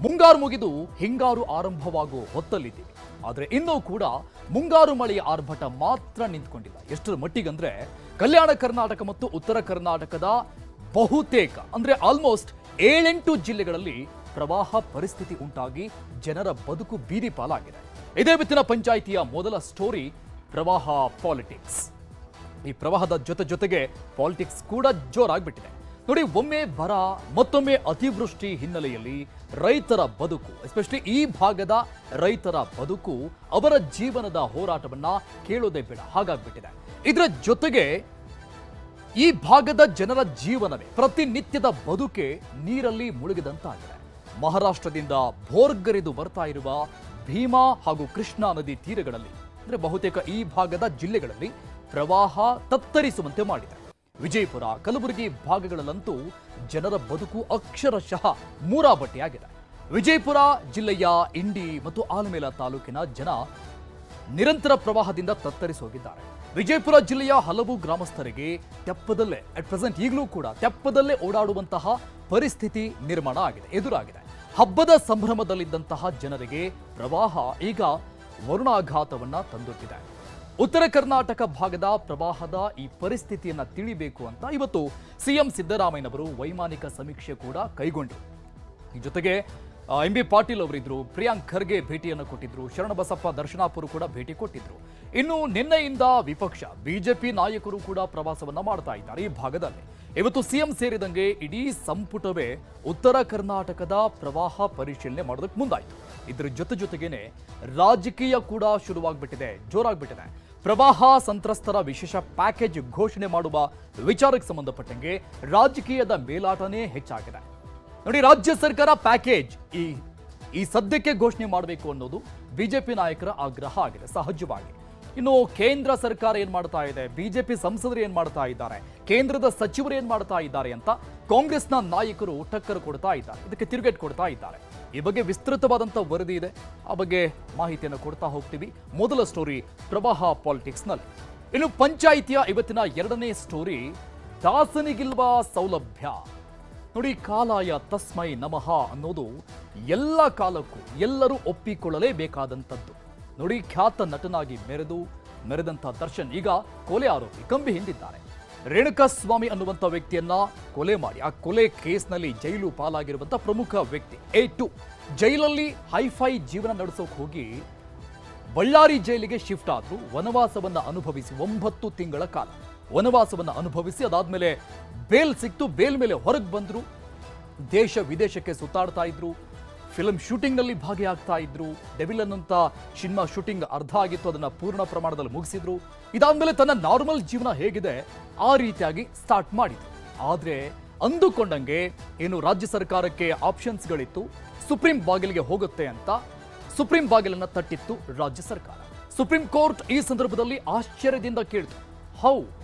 ಮುಂಗಾರು ಮುಗಿದು ಹಿಂಗಾರು ಆರಂಭವಾಗುವ ಹೊತ್ತಲ್ಲಿದ್ದೀವಿ. ಆದರೆ ಇನ್ನೂ ಕೂಡ ಮುಂಗಾರು ಮಳೆಯ ಆರ್ಭಟ ಮಾತ್ರ ನಿಂತ್ಕೊಂಡಿಲ್ಲ. ಎಷ್ಟರ ಮಟ್ಟಿಗಂದ್ರೆ ಕಲ್ಯಾಣ ಕರ್ನಾಟಕ ಮತ್ತು ಉತ್ತರ ಕರ್ನಾಟಕದ ಬಹುತೇಕ ಅಂದ್ರೆ ಆಲ್ಮೋಸ್ಟ್ 7-8 ಜಿಲ್ಲೆಗಳಲ್ಲಿ ಪ್ರವಾಹ ಪರಿಸ್ಥಿತಿ ಉಂಟಾಗಿ ಜನರ ಬದುಕು ಬೀದಿ ಪಾಲಾಗಿದೆ. ಇದೇ ಹೊತ್ತಿನ ಪಂಚಾಯಿತಿಯ ಮೊದಲ ಸ್ಟೋರಿ ಪ್ರವಾಹ ಪಾಲಿಟಿಕ್ಸ್. ಈ ಪ್ರವಾಹದ ಜೊತೆಗೆ ಪಾಲಿಟಿಕ್ಸ್ ಕೂಡ ಜೋರಾಗ್ಬಿಟ್ಟಿದೆ. ನೋಡಿ, ಒಮ್ಮೆ ಬರ ಮತ್ತೊಮ್ಮೆ ಅತಿವೃಷ್ಟಿ ಹಿನ್ನೆಲೆಯಲ್ಲಿ ರೈತರ ಬದುಕು, ಎಸ್ಪೆಷಲಿ ಈ ಭಾಗದ ರೈತರ ಬದುಕು, ಅವರ ಜೀವನದ ಹೋರಾಟವನ್ನ ಕೇಳೋದೇ ಬೇಡ ಹಾಗಾಗ್ಬಿಟ್ಟಿದೆ. ಇದರ ಜೊತೆಗೆ ಈ ಭಾಗದ ಜನರ ಜೀವನವೇ ಪ್ರತಿನಿತ್ಯದ ಬದುಕೆ ನೀರಲ್ಲಿ ಮುಳುಗಿದಂತಾಗಿದೆ. ಮಹಾರಾಷ್ಟ್ರದಿಂದ ಭೋರ್ಗರೆದು ಬರ್ತಾ ಇರುವ ಭೀಮಾ ಹಾಗೂ ಕೃಷ್ಣಾ ನದಿ ತೀರಗಳಲ್ಲಿ ಅಂದ್ರೆ ಬಹುತೇಕ ಈ ಭಾಗದ ಜಿಲ್ಲೆಗಳಲ್ಲಿ ಪ್ರವಾಹ ತತ್ತರಿಸುವಂತೆ ಮಾಡಿದೆ. ವಿಜಯಪುರ, ಕಲಬುರಗಿ ಭಾಗಗಳಲ್ಲಂತೂ ಜನರ ಬದುಕು ಅಕ್ಷರಶಃ ಮೂರಾಬಟ್ಟೆಯಾಗಿದೆ. ವಿಜಯಪುರ ಜಿಲ್ಲೆಯ ಇಂಡಿ ಮತ್ತು ಆಲಮೇಲ ತಾಲೂಕಿನ ಜನ ನಿರಂತರ ಪ್ರವಾಹದಿಂದ ತತ್ತರಿಸಿ ಹೋಗಿದ್ದಾರೆ. ವಿಜಯಪುರ ಜಿಲ್ಲೆಯ ಹಲವು ಗ್ರಾಮಸ್ಥರಿಗೆ ತೆಪ್ಪದಲ್ಲೇ ಅಟ್ ಪ್ರೆಸೆಂಟ್ ಈಗಲೂ ಕೂಡ ತೆಪ್ಪದಲ್ಲೇ ಓಡಾಡುವಂತಹ ಪರಿಸ್ಥಿತಿ ನಿರ್ಮಾಣ ಆಗಿದೆ, ಎದುರಾಗಿದೆ. ಹಬ್ಬದ ಸಂಭ್ರಮದಲ್ಲಿದ್ದಂತಹ ಜನರಿಗೆ ಪ್ರವಾಹ ಈಗ ವರುಣಾಘಾತವನ್ನ ತಂದೊಡ್ಡಿದೆ. ಉತ್ತರ ಕರ್ನಾಟಕ ಭಾಗದ ಪ್ರವಾಹದ ಈ ಪರಿಸ್ಥಿತಿಯನ್ನ ತಿಳಿಬೇಕು ಅಂತ ಇವತ್ತು ಸಿಎಂ ಸಿದ್ದರಾಮಯ್ಯನವರು ವೈಮಾನಿಕ ಸಮೀಕ್ಷೆ ಕೂಡ ಕೈಗೊಂಡರು. ಈ ಜೊತೆಗೆ ಎಂ.ಬಿ. ಪಾಟೀಲ್ ಅವರಿದ್ರು, ಪ್ರಿಯಾಂಕ್ ಖರ್ಗೆ ಭೇಟಿಯನ್ನು ಕೊಟ್ಟಿದ್ರು, ಶರಣಬಸಪ್ಪ ದರ್ಶನಾಪುರ ಕೂಡ ಭೇಟಿ ಕೊಟ್ಟಿದ್ರು. ಇನ್ನು ನಿನ್ನೆಯಿಂದ ವಿಪಕ್ಷ ಬಿಜೆಪಿ ನಾಯಕರು ಕೂಡ ಪ್ರವಾಸವನ್ನ ಮಾಡ್ತಾ ಇದ್ದಾರೆ ಈ ಭಾಗದಲ್ಲಿ. ಇವತ್ತು ಸಿಎಂ ಸೇರಿದಂಗೆ ಇಡೀ ಸಂಪುಟವೇ ಉತ್ತರ ಕರ್ನಾಟಕದ ಪ್ರವಾಹ ಪರಿಶೀಲನೆ ಮಾಡೋದಕ್ಕೆ ಮುಂದಾಯಿತು. ಇದರ ಜೊತೆಗೇನೆ ರಾಜಕೀಯ ಕೂಡ ಶುರುವಾಗ್ಬಿಟ್ಟಿದೆ, ಜೋರಾಗ್ಬಿಟ್ಟಿದೆ. ಪ್ರವಾಹ ಸಂತ್ರಸ್ತರ ವಿಶೇಷ ಪ್ಯಾಕೇಜ್ ಘೋಷಣೆ ಮಾಡುವ ವಿಚಾರಕ್ಕೆ ಸಂಬಂಧಪಟ್ಟಂಗೆ ರಾಜಕೀಯದ ಮೇಲಾಟನೇ ಹೆಚ್ಚಾಗಿದೆ. ನೋಡಿ, ರಾಜ್ಯ ಸರ್ಕಾರ ಪ್ಯಾಕೇಜ್ ಈ ಸದ್ಯಕ್ಕೆ ಘೋಷಣೆ ಮಾಡಬೇಕು ಅನ್ನೋದು ಬಿಜೆಪಿ ನಾಯಕರ ಆಗ್ರಹ ಆಗಿದೆ ಸಹಜವಾಗಿ. ಇನ್ನು ಕೇಂದ್ರ ಸರ್ಕಾರ ಏನ್ ಮಾಡ್ತಾ ಇದೆ, ಬಿಜೆಪಿ ಸಂಸದರು ಏನ್ ಮಾಡ್ತಾ ಇದ್ದಾರೆ, ಕೇಂದ್ರದ ಸಚಿವರು ಏನ್ ಮಾಡ್ತಾ ಇದ್ದಾರೆ ಅಂತ ಕಾಂಗ್ರೆಸ್ನ ನಾಯಕರು ಟಕ್ಕರ್ ಕೊಡ್ತಾ ಇದ್ದಾರೆ, ಇದಕ್ಕೆ ತಿರುಗೇಟ್ ಕೊಡ್ತಾ ಇದ್ದಾರೆ. ಈ ಬಗ್ಗೆ ವಿಸ್ತೃತವಾದಂಥ ವರದಿ ಇದೆ, ಆ ಬಗ್ಗೆ ಮಾಹಿತಿಯನ್ನು ಕೊಡ್ತಾ ಹೋಗ್ತೀವಿ. ಮೊದಲ ಸ್ಟೋರಿ ಪ್ರವಾಹ ಪಾಲಿಟಿಕ್ಸ್ ನಲ್ಲಿ. ಇನ್ನು ಪಂಚಾಯಿತಿಯ ಇವತ್ತಿನ ಎರಡನೇ ಸ್ಟೋರಿ ದಾಸನಿಗಿಲ್ವಾ ಸೌಲಭ್ಯ. ನೋಡಿ, ಕಾಲಾಯ ತಸ್ಮೈ ನಮಃ ಅನ್ನೋದು ಎಲ್ಲ ಕಾಲಕ್ಕೂ ಎಲ್ಲರೂ ಒಪ್ಪಿಕೊಳ್ಳಲೇಬೇಕಾದಂಥದ್ದು. ನೋಡಿ, ಖ್ಯಾತ ನಟನಾಗಿ ಮೆರೆದಂಥ ದರ್ಶನ್ ಈಗ ಕೊಲೆ ಆರೋಪಿ ಕಂಬಿ ಹಿಂದಿದ್ದಾರೆ. ರೇಣುಕಾಸ್ವಾಮಿ ಅನ್ನುವಂಥ ವ್ಯಕ್ತಿಯನ್ನ ಕೊಲೆ ಮಾಡಿ ಆ ಕೊಲೆ ಕೇಸ್ನಲ್ಲಿ ಜೈಲು ಪಾಲಾಗಿರುವಂಥ ಪ್ರಮುಖ ವ್ಯಕ್ತಿ A2 ಜೈಲಲ್ಲಿ ಹೈಫೈ ಜೀವನ ನಡೆಸೋಕೆ ಹೋಗಿ ಬಳ್ಳಾರಿ ಜೈಲಿಗೆ ಶಿಫ್ಟ್ ಆದ್ರು. ವನವಾಸವನ್ನ ಅನುಭವಿಸಿ 9 ತಿಂಗಳ ಕಾಲ ವನವಾಸವನ್ನ ಅನುಭವಿಸಿ ಅದಾದ್ಮೇಲೆ ಬೇಲ್ ಸಿಕ್ತು. ಬೇಲ್ ಮೇಲೆ ಹೊರಗೆ ಬಂದ್ರು. ದೇಶ ವಿದೇಶಕ್ಕೆ ಸುತ್ತಾಡ್ತಾ ಇದ್ರು. ಫಿಲ್ಮ್ ಶೂಟಿಂಗ್ ನಲ್ಲಿ ಭಾಗಿಯಾಗ್ತಾ ಇದ್ರು. ಡೆವಿಲ್ ಅನ್ನುವಂಥ ಸಿನಿಮಾ ಶೂಟಿಂಗ್ ಅರ್ಧ ಆಗಿತ್ತು, ಅದನ್ನ ಪೂರ್ಣ ಪ್ರಮಾಣದಲ್ಲಿ ಮುಗಿಸಿದ್ರು. ಇದಾದ್ಮೇಲೆ ತನ್ನ ನಾರ್ಮಲ್ ಜೀವನ ಹೇಗಿದೆ ಆ ರೀತಿಯಾಗಿ ಸ್ಟಾರ್ಟ್ ಮಾಡಿದ್ರು. ಆದ್ರೆ ಅಂದುಕೊಂಡಂಗೆ ಏನು ರಾಜ್ಯ ಸರ್ಕಾರಕ್ಕೆ ಆಪ್ಷನ್ಸ್ಗಳಿತ್ತು, ಸುಪ್ರೀಂ ಬಾಗಿಲಿಗೆ ಹೋಗುತ್ತೆ ಅಂತ ಸುಪ್ರೀಂ ಬಾಗಿಲನ್ನ ತಟ್ಟಿತ್ತು ರಾಜ್ಯ ಸರ್ಕಾರ. ಸುಪ್ರೀಂ ಕೋರ್ಟ್ ಈ ಸಂದರ್ಭದಲ್ಲಿ ಆಶ್ಚರ್ಯದಿಂದ ಕೇಳಿತು,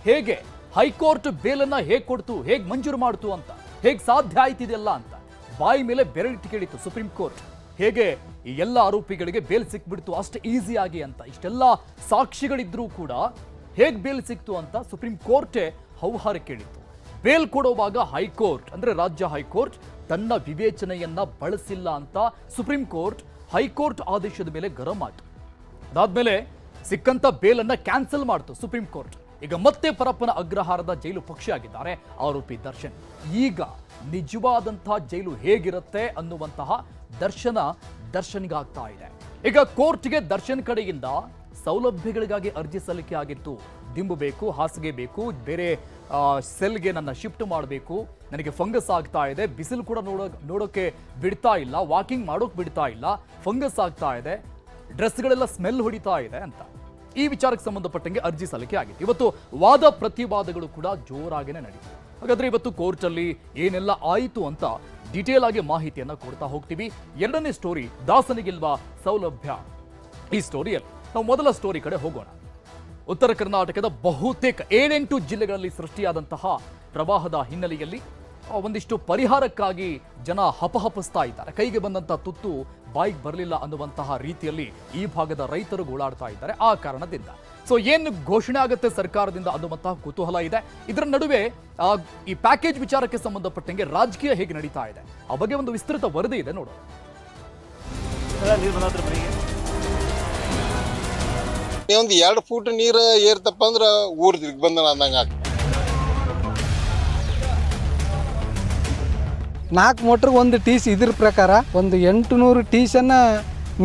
ಹೇಗೆ ಹೈಕೋರ್ಟ್ ಬೇಲನ್ನ ಹೇಗೆ ಕೊಡ್ತು, ಹೇಗೆ ಮಂಜೂರು ಮಾಡ್ತು ಅಂತ, ಹೇಗೆ ಸಾಧ್ಯ ಆಯ್ತಿದೆಯಲ್ಲ ಅಂತ ಬಾಯಿ ಮೇಲೆ ಬೆರಳಿಟ್ಟು ಕೇಳಿತ್ತು ಸುಪ್ರೀಂ ಕೋರ್ಟ್. ಹೇಗೆ ಈ ಎಲ್ಲ ಆರೋಪಿಗಳಿಗೆ ಬೇಲ್ ಸಿಕ್ಬಿಡ್ತು ಅಷ್ಟು ಈಸಿಯಾಗಿ ಅಂತ. ಇಷ್ಟೆಲ್ಲ ಸಾಕ್ಷಿಗಳಿದ್ರೂ ಕೂಡ ಹೇಗೆ ಬೇಲ್ ಸಿಕ್ತು ಅಂತ ಸುಪ್ರೀಂ ಕೋರ್ಟೇ ಹೌಹಾರ ಕೇಳಿತ್ತು. ಬೇಲ್ ಕೊಡುವಾಗ ಹೈಕೋರ್ಟ್ ಅಂದ್ರೆ ರಾಜ್ಯ ಹೈಕೋರ್ಟ್ ತನ್ನ ವಿವೇಚನೆಯನ್ನ ಬಳಸಿಲ್ಲ ಅಂತ ಸುಪ್ರೀಂ ಕೋರ್ಟ್ ಹೈಕೋರ್ಟ್ ಆದೇಶದ ಮೇಲೆ ಗರಂ ಆಯ್ತು. ಅದಾದ್ಮೇಲೆ ಸಿಕ್ಕಂತ ಬೇಲನ್ನ ಕ್ಯಾನ್ಸಲ್ ಮಾಡ್ತು ಸುಪ್ರೀಂ ಕೋರ್ಟ್. ಈಗ ಮತ್ತೆ ಪರಪ್ಪನ ಅಗ್ರಹಾರದ ಜೈಲು ಪಕ್ಷಿಯಾಗಿದ್ದಾರೆ ಆರೋಪಿ ದರ್ಶನ್. ಈಗ ನಿಜವಾದಂತಹ ಜೈಲು ಹೇಗಿರುತ್ತೆ ಅನ್ನುವಂತಹ ದರ್ಶನ್ಗಾಗ್ತಾ ಇದೆ. ಈಗ ಕೋರ್ಟ್ಗೆ ದರ್ಶನ್ ಕಡೆಯಿಂದ ಸೌಲಭ್ಯಗಳಿಗಾಗಿ ಅರ್ಜಿ ಸಲ್ಲಿಕೆ ಆಗಿತ್ತು. ದಿಂಬು ಬೇಕು, ಹಾಸಿಗೆ ಬೇಕು, ಬೇರೆ ಸೆಲ್ಗೆ ನನ್ನ ಶಿಫ್ಟ್ ಮಾಡಬೇಕು, ನನಗೆ ಫಂಗಸ್ ಆಗ್ತಾ ಇದೆ, ಬಿಸಿಲು ಕೂಡ ನೋಡೋಕೆ ಬಿಡ್ತಾ ಇಲ್ಲ, ವಾಕಿಂಗ್ ಮಾಡೋಕೆ ಬಿಡ್ತಾ ಇಲ್ಲ, ಫಂಗಸ್ ಆಗ್ತಾ ಇದೆ, ಡ್ರೆಸ್ಗಳೆಲ್ಲ ಸ್ಮೆಲ್ ಹೊಡಿತಾ ಇದೆ ಅಂತ ಈ ವಿಚಾರಕ್ಕೆ ಸಂಬಂಧಪಟ್ಟಂಗೆ ಅರ್ಜಿ ಸಲ್ಲಿಕೆ ಆಗಿತ್ತು. ಇವತ್ತು ವಾದ ಪ್ರತಿವಾದಗಳು ಕೂಡ ಜೋರಾಗಿನೇ ನಡೀತು. ಹಾಗಾದ್ರೆ ಇವತ್ತು ಕೋರ್ಟಲ್ಲಿ ಏನೆಲ್ಲ ಆಯಿತು ಅಂತ ಡಿಟೇಲ್ ಆಗಿ ಮಾಹಿತಿಯನ್ನ ಕೊಡ್ತಾ ಹೋಗ್ತೀವಿ. ಎರಡನೇ ಸ್ಟೋರಿ ದಾಸನಿಗಿಲ್ವಾ ಸೌಲಭ್ಯ. ಈ ಸ್ಟೋರಿಯಲ್ಲಿ ನಾವು ಮೊದಲ ಸ್ಟೋರಿ ಕಡೆ ಹೋಗೋಣ. ಉತ್ತರ ಕರ್ನಾಟಕದ ಬಹುತೇಕ 7-8 ಜಿಲ್ಲೆಗಳಲ್ಲಿ ಸೃಷ್ಟಿಯಾದಂತಹ ಪ್ರವಾಹದ ಹಿನ್ನೆಲೆಯಲ್ಲಿ ಒಂದಿಷ್ಟು ಪರಿಹಾರಕ್ಕಾಗಿ ಜನ ಹಪಹಪಿಸ್ತಾ ಇದ್ದಾರೆ. ಕೈಗೆ ಬಂದಂತಹ ತುತ್ತು ಬಾಯಿಗೆ ಬರಲಿಲ್ಲ ಅನ್ನುವಂತಹ ರೀತಿಯಲ್ಲಿ ಈ ಭಾಗದ ರೈತರು ಗೋಳಾಡ್ತಾ ಇದ್ದಾರೆ. ಆ ಕಾರಣದಿಂದ ಏನು ಘೋಷಣೆ ಆಗುತ್ತೆ ಸರ್ಕಾರದಿಂದ ಅನ್ನುವಂತಹ ಕುತೂಹಲ ಇದೆ. ಇದರ ನಡುವೆ ಈ ಪ್ಯಾಕೇಜ್ ವಿಚಾರಕ್ಕೆ ಸಂಬಂಧಪಟ್ಟಂಗೆ ರಾಜಕೀಯ ಹೇಗೆ ನಡೀತಾ ಇದೆ ಆ ಬಗ್ಗೆ ಒಂದು ವಿಸ್ತೃತ ವರದಿ ಇದೆ ನೋಡೋಣ. ಇಷ್ಟೆಲ್ಲ ನೀರು ಬಂದತ್ರ ಮನೆಗೆ ಒಂದು 2 ಫೂಟ್ ನೀರು ಏರ್ತಪ್ಪ ಅಂದ್ರೆ ಊರ್ ದಿಗ್ಬಂಧನ ಅಂದಂಗೆ ಆಗ್ತದೆ. 4 ಮೋಟ್ರ್ ಒಂದು ಟೀಸ್ ಇದ್ರ ಪ್ರಕಾರ ಒಂದು 800 ಟೀಸನ್ನ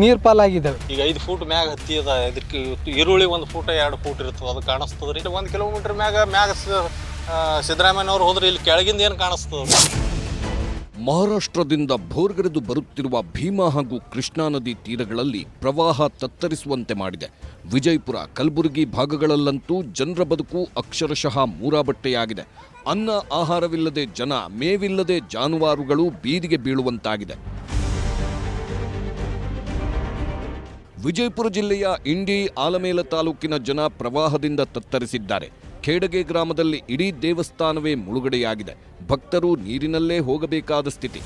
ನೀರು ಪಾಲಾಗಿದ್ದಾವೆ. ಈಗ 5 ಫೂಟ್ ಮ್ಯಾಗ ಹತ್ತಿ ಅದ, ಇದಕ್ಕೆ ಈರುಳ್ಳಿ 1 ಫೂಟ್ 2 ಫೂಟ್ ಇರ್ತದೆ, ಅದು ಕಾಣಿಸ್ತದ್ರಿ. 1 ಕಿಲೋಮೀಟರ್ ಮ್ಯಾಗ ಸಿದ್ದರಾಮಯ್ಯನವ್ರು ಹೋದ್ರೆ ಇಲ್ಲಿ ಕೆಳಗಿಂದ ಏನು ಕಾಣಿಸ್ತದೆ? ಮಹಾರಾಷ್ಟ್ರದಿಂದ ಭೋರ್ಗರೆದು ಬರುತ್ತಿರುವ ಭೀಮಾ ಹಾಗೂ ಕೃಷ್ಣಾ ನದಿ ತೀರಗಳಲ್ಲಿ ಪ್ರವಾಹ ತತ್ತರಿಸುವಂತೆ ಮಾಡಿದೆ. ವಿಜಯಪುರ, ಕಲಬುರಗಿ ಭಾಗಗಳಲ್ಲಂತೂ ಜನರ ಬದುಕು ಅಕ್ಷರಶಃ ಮೂರಾಬಟ್ಟೆಯಾಗಿದೆ. ಅನ್ನ ಆಹಾರವಿಲ್ಲದೆ ಜನ, ಮೇವಿಲ್ಲದೆ ಜಾನುವಾರುಗಳು ಬೀದಿಗೆ ಬೀಳುವಂತಾಗಿದೆ. ವಿಜಯಪುರ ಜಿಲ್ಲೆಯ ಇಂಡಿ, ಆಲಮೇಲ ತಾಲೂಕಿನ ಜನ ಪ್ರವಾಹದಿಂದ ತತ್ತರಿಸಿದ್ದಾರೆ. ಖೇಡಗೆ ಗ್ರಾಮದಲ್ಲಿ ಇಡೀ ದೇವಸ್ಥಾನವೇ ಮುಳುಗಡೆಯಾಗಿದೆ. ಭಕ್ತರು ನೀರಿನಲ್ಲೇ ಹೋಗಬೇಕಾದ ಸ್ಥಿತಿ.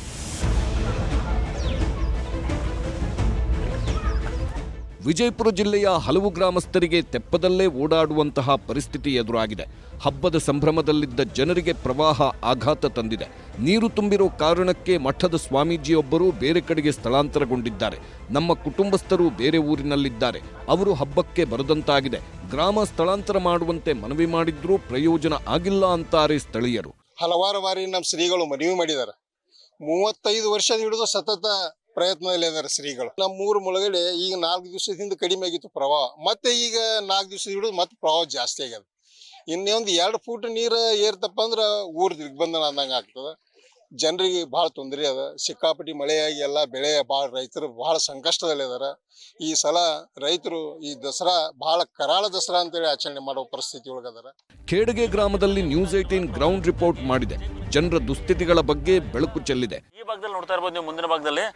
ವಿಜಯಪುರ ಜಿಲ್ಲೆಯ ಹಲವು ಗ್ರಾಮಸ್ಥರಿಗೆ ತೆಪ್ಪದಲ್ಲೇ ಓಡಾಡುವಂತಹ ಪರಿಸ್ಥಿತಿ ಎದುರಾಗಿದೆ. ಹಬ್ಬದ ಸಂಭ್ರಮದಲ್ಲಿದ್ದ ಜನರಿಗೆ ಪ್ರವಾಹ ಆಘಾತ ತಂದಿದೆ. ನೀರು ತುಂಬಿರೋ ಕಾರಣಕ್ಕೆ ಮಠದ ಸ್ವಾಮೀಜಿಯೊಬ್ಬರು ಬೇರೆ ಕಡೆಗೆ ಸ್ಥಳಾಂತರಗೊಂಡಿದ್ದಾರೆ. ನಮ್ಮ ಕುಟುಂಬಸ್ಥರು ಬೇರೆ ಊರಿನಲ್ಲಿದ್ದಾರೆ, ಅವರು ಹಬ್ಬಕ್ಕೆ ಬರದಂತಾಗಿದೆ. ಗ್ರಾಮ ಸ್ಥಳಾಂತರ ಮಾಡುವಂತೆ ಮನವಿ ಮಾಡಿದ್ರೂ ಪ್ರಯೋಜನ ಆಗಿಲ್ಲ ಅಂತಾರೆ ಸ್ಥಳೀಯರು. ಹಲವಾರು ಬಾರಿ ನಮ್ಮ ಶ್ರೀಗಳು ಮನವಿ ಮಾಡಿದ್ದಾರೆ. 35 ವರ್ಷದ ಹಿಡಿದು ಸತತ ಪ್ರಯತ್ನದಲ್ಲಿ ಇದ್ದಾರೆ ಶ್ರೀಗಳು. ನಮ್ಮ ಊರು ಮುಳುಗಡೆ ಈಗ 4 ದಿವಸದಿಂದ ಕಡಿಮೆ ಆಗಿತ್ತು ಪ್ರವಾಹ, ಮತ್ತೆ ಈಗ 4 ದಿವಸ ಹಿಡಿದು ಮತ್ತೆ ಪ್ರವಾಹ ಜಾಸ್ತಿ ಆಗ್ಯದ. ಇನ್ನೊಂದು 2 ಫೂಟ್ ನೀರು ಏರ್ತಪ್ಪ ಅಂದ್ರೆ ಊರ್ ದಿಗ್ಬಂಧನ ಅಂದಂಗೆ ಆಗ್ತದೆ. ಜನರಿಗೆ ಭಾಳ ತೊಂದರೆ ಅದ. ಸಿಕ್ಕಾಪಟ್ಟಿ ಮಳೆಯಾಗಿ ಎಲ್ಲ ಬೆಳೆ ರೈತರು ಭಾಳ ಸಂಕಷ್ಟದಲ್ಲಿದ್ದಾರೆ. ಈ ಸಲ ರೈತರು ಈ ದಸರಾ ಭಾಳ ಕರಾಳ ದಸರಾ ಅಂತೇಳಿ ಆಚರಣೆ ಮಾಡೋ ಪರಿಸ್ಥಿತಿ ಒಳಗದಾರ. ಖೇಡಗೆ ಗ್ರಾಮದಲ್ಲಿ ನ್ಯೂಸ್ 18 ಗ್ರೌಂಡ್ ರಿಪೋರ್ಟ್ ಮಾಡಿದೆ. ಜನರ ದುಸ್ಥಿತಿಗಳ ಬಗ್ಗೆ ಬೆಳಕು ಚೆಲ್ಲಿದೆ. ಈ ಭಾಗದಲ್ಲಿ ನೋಡ್ತಾ ಇರ್ಬೋದು ನೀವು, ಮುಂದಿನ ಭಾಗದಲ್ಲಿ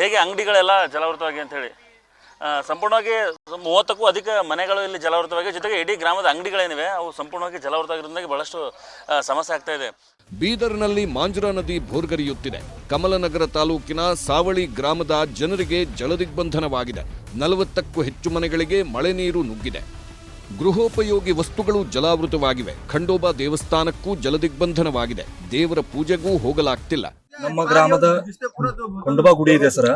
ಹೇಗೆ ಅಂಗಡಿಗಳೆಲ್ಲ ಜಲಾವೃತವಾಗಿ ಅಂತ ಹೇಳಿ ಸಂಪೂರ್ಣವಾಗಿ 30ಕ್ಕೂ ಅಧಿಕ ಮನೆಗಳು ಇಲ್ಲಿ ಜಲಾವೃತವಾಗಿ, ಜೊತೆಗೆ ಇಡೀ ಗ್ರಾಮದ ಅಂಗಡಿಗಳೇನಿವೆ ಅವು ಸಂಪೂರ್ಣವಾಗಿ ಜಲಾವೃತವಾಗಿರೋದ್ರಿಂದ ಬಹಳಷ್ಟು ಸಮಸ್ಯೆ ಆಗ್ತಾ ಇದೆ. ಬೀದರ್ನಲ್ಲಿ ಮಾಂಜ್ರಾ ನದಿ ಭೋರ್ಗರೆಯುತ್ತಿದೆ. ಕಮಲನಗರ ತಾಲೂಕಿನ ಸಾವಳಿ ಗ್ರಾಮದ ಜನರಿಗೆ ಜಲದಿಗ್ಬಂಧನವಾಗಿದೆ. 40ಕ್ಕೂ ಹೆಚ್ಚು ಮನೆಗಳಿಗೆ ಮಳೆ ನೀರು ನುಗ್ಗಿದೆ. ಗೃಹೋಪಯೋಗಿ ವಸ್ತುಗಳು ಜಲಾವೃತವಾಗಿವೆ. ಖಂಡೋಬಾ ದೇವಸ್ಥಾನಕ್ಕೂ ಜಲದಿಗ್ಬಂಧನವಾಗಿದೆ. ದೇವರ ಪೂಜೆಗೂ ಹೋಗಲಾಗ್ತಿಲ್ಲ. ನಮ್ಮ ಗ್ರಾಮದ ಖಂಡೋಬಾ ಗುಡಿ ಇದೆ ಸರ್.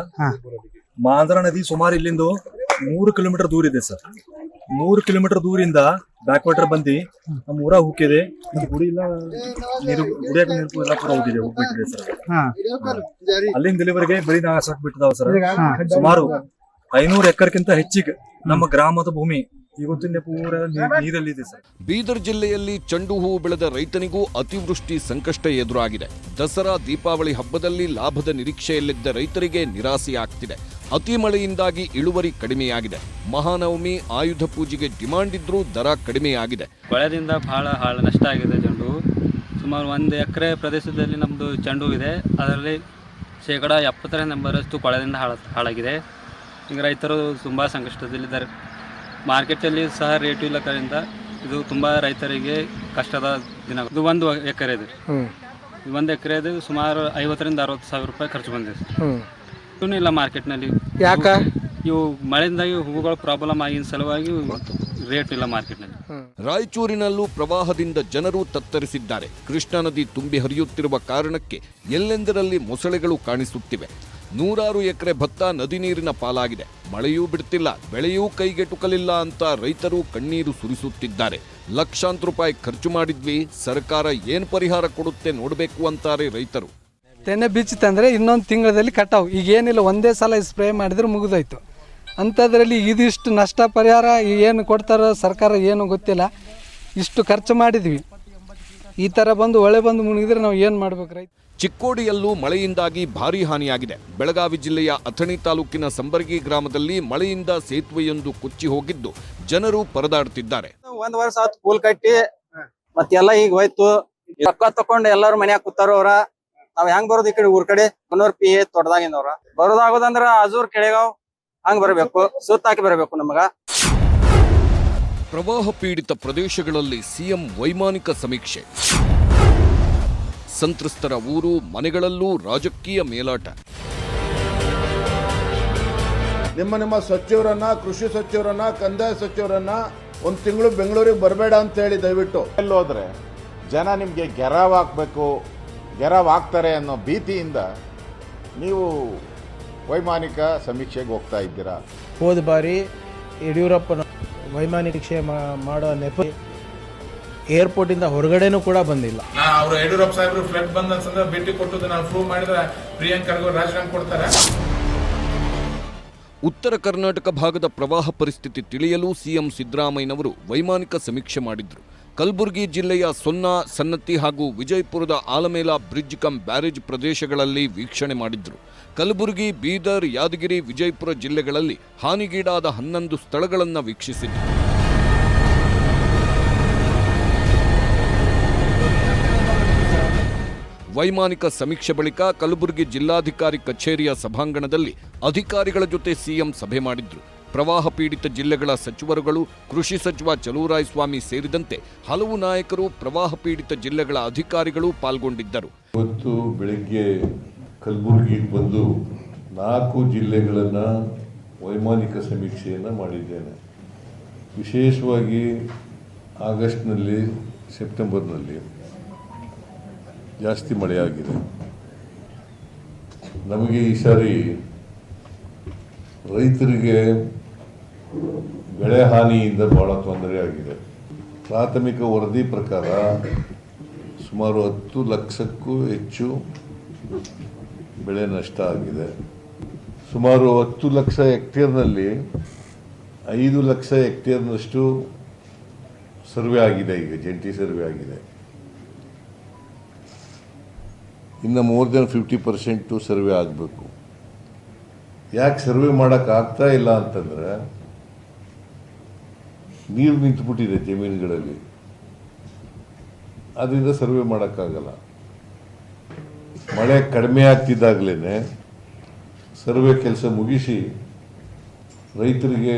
ಮಾಂಜ್ರಾ ನದಿ ಸುಮಾರು ಇಲ್ಲಿಂದ 3 ಕಿಲೋಮೀಟರ್ ದೂರ ಇದೆ ಸರ್. 3 ಕಿಲೋಮೀಟರ್ ದೂರಿಂದ ಬ್ಯಾಕ್ ವಾಟರ್ ಬಂದು ನಮ್ಮ ಊರ ಹೋಗಿದೆ. ಗುಡಿ ಇಲ್ಲ, ನೀರು ಕುಡಿಯಾಕ ನೀರು ಎಲ್ಲ ಪೂರ ಹೋಗ್ಬಿಟ್ಟಿದೆ ಸರ್. ಅಲ್ಲಿಂದ ಡೆಲಿವರಿಗೆ ಬರೀ ಸಾಕ್ಬಿಟ್ಟಿದಾವ ಸರ್. ಸುಮಾರು 500 ಎಕರೆಗಿಂತ ಹೆಚ್ಚಿಗೆ ನಮ್ಮ ಗ್ರಾಮದ ಭೂಮಿ ಇವತ್ತಿನ ಪೂರ ನೀರಲ್ಲಿದೆ ಸರ್. ಬೀದರ್ ಜಿಲ್ಲೆಯಲ್ಲಿ ಚೆಂಡು ಹೂವು ಬೆಳೆದ ರೈತನಿಗೂ ಅತಿವೃಷ್ಟಿ ಸಂಕಷ್ಟ ಎದುರಾಗಿದೆ. ದಸರಾ, ದೀಪಾವಳಿ ಹಬ್ಬದಲ್ಲಿ ಲಾಭದ ನಿರೀಕ್ಷೆಯಲ್ಲಿದ್ದ ರೈತರಿಗೆ ನಿರಾಸೆಯಾಗ್ತಿದೆ. ಅತಿ ಮಳೆಯಿಂದಾಗಿ ಇಳುವರಿ ಕಡಿಮೆಯಾಗಿದೆ. ಮಹಾನವಮಿ, ಆಯುಧ ಪೂಜೆಗೆ ಡಿಮಾಂಡ್ ಇದ್ರೂ ದರ ಕಡಿಮೆಯಾಗಿದೆ. ಮಳೆಯಿಂದ ಬಹಳ ನಷ್ಟ ಆಗಿದೆ. ಚೆಂಡು ಸುಮಾರು 1 ಎಕರೆ ಪ್ರದೇಶದಲ್ಲಿ ನಮ್ಮದು ಚೆಂಡು ಇದೆ. ಅದರಲ್ಲಿ 70% ಕೊಳೆದಿಂದ ಹಾಳಾಗಿದೆ. ಈಗ ರೈತರು ತುಂಬ ಸಂಕಷ್ಟದಲ್ಲಿದ್ದಾರೆ. ಮಾರ್ಕೆಟಲ್ಲಿ ಸಹ ರೇಟು ಇಲ್ಲ ಕಾರಣದಿಂದ ಇದು ತುಂಬ ರೈತರಿಗೆ ಕಷ್ಟದ ದಿನ. ಇದು 1 ಎಕರೆ ಇದೆ. 1 ಎಕರೆದು ಸುಮಾರು 50,000 60,000 ಸಾವಿರ ರೂಪಾಯಿ ಖರ್ಚು ಬಂದಿದೆ. ಇವನು ಇಲ್ಲ ಮಾರ್ಕೆಟ್ನಲ್ಲಿ. ಯಾಕ? ಇವು ಮಳೆಯಿಂದಾಗಿ ಹೂವುಗಳ ಪ್ರಾಬ್ಲಮ್ ಆಗಿನ ಸಲುವಾಗಿ ರೇಟ್ ಇಲ್ಲ ಮಾರ್ಕೆಟ್ನಲ್ಲಿ. ರಾಯಚೂರಿನಲ್ಲೂ ಪ್ರವಾಹದಿಂದ ಜನರು ತತ್ತರಿಸಿದ್ದಾರೆ. ಕೃಷ್ಣಾ ನದಿ ತುಂಬಿ ಹರಿಯುತ್ತಿರುವ ಕಾರಣಕ್ಕೆ ಎಲ್ಲೆಂದರಲ್ಲಿ ಮೊಸಳೆಗಳು ಕಾಣಿಸುತ್ತಿವೆ. 100 ಎಕರೆ ಭತ್ತ ನದಿ ನೀರಿನ ಪಾಲಾಗಿದೆ. ಮಳೆಯೂ ಬಿಡ್ತಿಲ್ಲ, ಬೆಳೆಯೂ ಕೈಗೆಟುಕಲಿಲ್ಲ ಅಂತ ರೈತರು ಕಣ್ಣೀರು ಸುರಿಸುತ್ತಿದ್ದಾರೆ. ಲಕ್ಷಾಂತರ ರೂಪಾಯಿ ಖರ್ಚು ಮಾಡಿದ್ವಿ, ಸರ್ಕಾರ ಏನು ಪರಿಹಾರ ಕೊಡುತ್ತೆ ನೋಡಬೇಕು ಅಂತಾರೆ ರೈತರು. ತೆನೆ ಬಿಚ್ಚಿತಂದ್ರೆ ಇನ್ನೊಂದು ತಿಂಗಳಲ್ಲಿ ಕಟಾವು. ಈಗ ಏನಿಲ್ಲ, ಒಂದೇ ಸಲ ಸ್ಪ್ರೇ ಮಾಡಿದ್ರೆ ಮುಗಿದೋಯ್ತು. ಅಂಥದ್ರಲ್ಲಿ ಇದಿಷ್ಟು ನಷ್ಟ ಪರಿಹಾರ ಏನು ಕೊಡ್ತಾರೋ ಸರ್ಕಾರ ಏನು ಗೊತ್ತಿಲ್ಲ. ಇಷ್ಟು ಖರ್ಚು ಮಾಡಿದ್ವಿ, ಈ ಥರ ಬಂದು ಹೊಳೆ ಬಂದು ಮುಳುಗಿದ್ರೆ ನಾವು ಏನು ಮಾಡ್ಬೇಕು ರೈತ? ಚಿಕ್ಕೋಡಿಯಲ್ಲೂ ಮಳೆಯಿಂದಾಗಿ ಭಾರೀ ಹಾನಿಯಾಗಿದೆ. ಬೆಳಗಾವಿ ಜಿಲ್ಲೆಯ ಅಥಣಿ ತಾಲೂಕಿನ ಸಂಬರ್ಗಿ ಗ್ರಾಮದಲ್ಲಿ ಮಳೆಯಿಂದ ಸೇತುವೆಯೊಂದು ಕೊಚ್ಚಿ ಹೋಗಿದ್ದು ಜನರು ಪರದಾಡುತ್ತಿದ್ದಾರೆ. 1 ವರ್ಷ ಆಯ್ತು ಪೂಲ್ ಕಟ್ಟಿ, ಮತ್ತೆಲ್ಲ ಈಗ ಹೋಯ್ತು. ರೊಕ್ಕ ತಕೊಂಡು ಎಲ್ಲರೂ ಮನ್ಯಾಗ ಕೂತಾರ. ಅವ್ರ ನಾವ್ ಹೆಂಗ್ ಬರೋದು ಈ ಕಡೆ ಊರ್ ಕಡೆ ಮನೋರ್ ಪಿ ತೊಡ್ದಾಗಿಂದವ್ರ ಬರೋದಾಗೋದಂದ್ರ ಅಜೂರ್ ಕೆಳೆಗಾವ್ ಹಂಗ್ ಬರಬೇಕು, ಸುತ್ತಾಕಿ ಬರಬೇಕು ನಮಗ. ಪ್ರವಾಹ ಪೀಡಿತ ಪ್ರದೇಶಗಳಲ್ಲಿ ಸಿಎಂ ವೈಮಾನಿಕ ಸಮೀಕ್ಷೆ. ಸಂತ್ರಸ್ತರ ಊರು ಮನೆಗಳಲ್ಲೂ ರಾಜಕೀಯ ಮೇಲಾಟ. ನಿಮ್ಮ ಸಚಿವರನ್ನ, ಕೃಷಿ ಸಚಿವರನ್ನ, ಕಂದಾಯ ಸಚಿವರನ್ನ 1 ತಿಂಗಳು ಬೆಂಗಳೂರಿಗೆ ಬರಬೇಡ ಅಂತ ಹೇಳಿ ದಯವಿಟ್ಟು. ಎಲ್ಲೋದ್ರೆ ಜನ ನಿಮಗೆ ಗೆರವ್ ಹಾಕ್ತಾರೆ ಅನ್ನೋ ಭೀತಿಯಿಂದ ನೀವು ವೈಮಾನಿಕ ಸಮೀಕ್ಷೆಗೆ ಹೋಗ್ತಾ ಇದ್ದೀರಾ? ಹೋದ ಬಾರಿ ಯಡಿಯೂರಪ್ಪನ ವೈಮಾನಿಕ ಮಾಡೋ ನೆಪ ಏರ್ಪೋರ್ಟಿಂದ ಹೊರಗಡೆನೂ ಕೂಡ ಬಂದಿಲ್ಲ. ಅವರು ಯಡಿಯೂರಪ್ಪ ಸಾಹೇಬರು ಫ್ಲಡ್ ಬಂದ ಸಂದರ್ಭ ಭೇಟಿ ಕೊಟ್ಟು ನಾನು ಪ್ರೂವ್ ಮಾಡಿದ್ರೆ ಪ್ರಿಯಾಂಕ್ ಖರ್ಗೆ ರಾಜೀನಾಮೆ ಕೊಡ್ತಾರೆ. ಉತ್ತರ ಕರ್ನಾಟಕ ಭಾಗದ ಪ್ರವಾಹ ಪರಿಸ್ಥಿತಿ ತಿಳಿಯಲು ಸಿಎಂ ಸಿದ್ದರಾಮಯ್ಯನವರು ವೈಮಾನಿಕ ಸಮೀಕ್ಷೆ ಮಾಡಿದ್ರು. ಕಲಬುರಗಿ ಜಿಲ್ಲೆಯ ಸೊನ್ನಾ, ಸನ್ನತಿ ಹಾಗೂ ವಿಜಯಪುರದ ಆಲಮೇಲ ಬ್ರಿಡ್ಜ್ ಕಮ್ ಬ್ಯಾರೇಜ್ ಪ್ರದೇಶಗಳಲ್ಲಿ ವೀಕ್ಷಣೆ ಮಾಡಿದ್ರು. ಕಲಬುರಗಿ, ಬೀದರ್, ಯಾದಗಿರಿ, ವಿಜಯಪುರ ಜಿಲ್ಲೆಗಳಲ್ಲಿ ಹಾನಿಗೀಡಾದ 11 ಸ್ಥಳಗಳನ್ನು ವೀಕ್ಷಿಸಿದ್ರು. ವೈಮಾನಿಕ ಸಮೀಕ್ಷೆ ಬಳಿಕ ಕಲಬುರಗಿ ಜಿಲ್ಲಾಧಿಕಾರಿ ಕಚೇರಿಯ ಸಭಾಂಗಣದಲ್ಲಿ ಅಧಿಕಾರಿಗಳ ಜೊತೆ ಸಿಎಂ ಸಭೆ ಮಾಡಿದ್ರು. ಪ್ರವಾಹ ಪೀಡಿತ ಜಿಲ್ಲೆಗಳ ಸಚಿವರುಗಳು, ಕೃಷಿ ಸಚಿವ ಚಲುವರಾಯಸ್ವಾಮಿ ಸೇರಿದಂತೆ ಹಲವು ನಾಯಕರು, ಪ್ರವಾಹ ಪೀಡಿತ ಜಿಲ್ಲೆಗಳ ಅಧಿಕಾರಿಗಳು ಪಾಲ್ಗೊಂಡಿದ್ದರು. ಇವತ್ತು ಬೆಳಗ್ಗೆ ಕಲಬುರಗಿಗೆ ಬಂದು 4 ಜಿಲ್ಲೆಗಳನ್ನು ವೈಮಾನಿಕ ಸಮೀಕ್ಷೆಯನ್ನು ಮಾಡಿದ್ದೇನೆ. ವಿಶೇಷವಾಗಿ ಆಗಸ್ಟ್ನಲ್ಲಿ, ಸೆಪ್ಟೆಂಬರ್ನಲ್ಲಿ ಜಾಸ್ತಿ ಮಳೆಯಾಗಿದೆ. ನಮಗೆ ಈ ಸಾರಿ ರೈತರಿಗೆ ಬೆಳೆ ಹಾನಿಯಿಂದ ಬಹಳ ತೊಂದರೆ ಆಗಿದೆ. ಪ್ರಾಥಮಿಕ ವರದಿ ಪ್ರಕಾರ ಸುಮಾರು 10 ಲಕ್ಷಕ್ಕೂ ಹೆಚ್ಚು ಬೆಳೆ ನಷ್ಟ ಆಗಿದೆ. ಸುಮಾರು 10 ಲಕ್ಷ ಹೆಕ್ಟೇರ್ನಲ್ಲಿ 5 ಲಕ್ಷ ಹೆಕ್ಟೇರ್ನಷ್ಟು ಸರ್ವೆ ಆಗಿದೆ. ಈಗ ಜಂಟಿ ಸರ್ವೆ ಆಗಿದೆ. ಇನ್ನು ಮೋರ್ ದೆನ್ 50% ಸರ್ವೆ ಆಗಬೇಕು. ಯಾಕೆ ಸರ್ವೆ ಮಾಡೋಕ್ಕಾಗ್ತಾ ಇಲ್ಲ ಅಂತಂದರೆ ನೀರು ನಿಂತುಬಿಟ್ಟಿದೆ ಜಮೀನುಗಳಲ್ಲಿ, ಅದರಿಂದ ಸರ್ವೆ ಮಾಡೋಕ್ಕಾಗಲ್ಲ. ಮಳೆ ಕಡಿಮೆ ಆಗ್ತಿದ್ದಾಗಲೇ ಸರ್ವೆ ಕೆಲಸ ಮುಗಿಸಿ ರೈತರಿಗೆ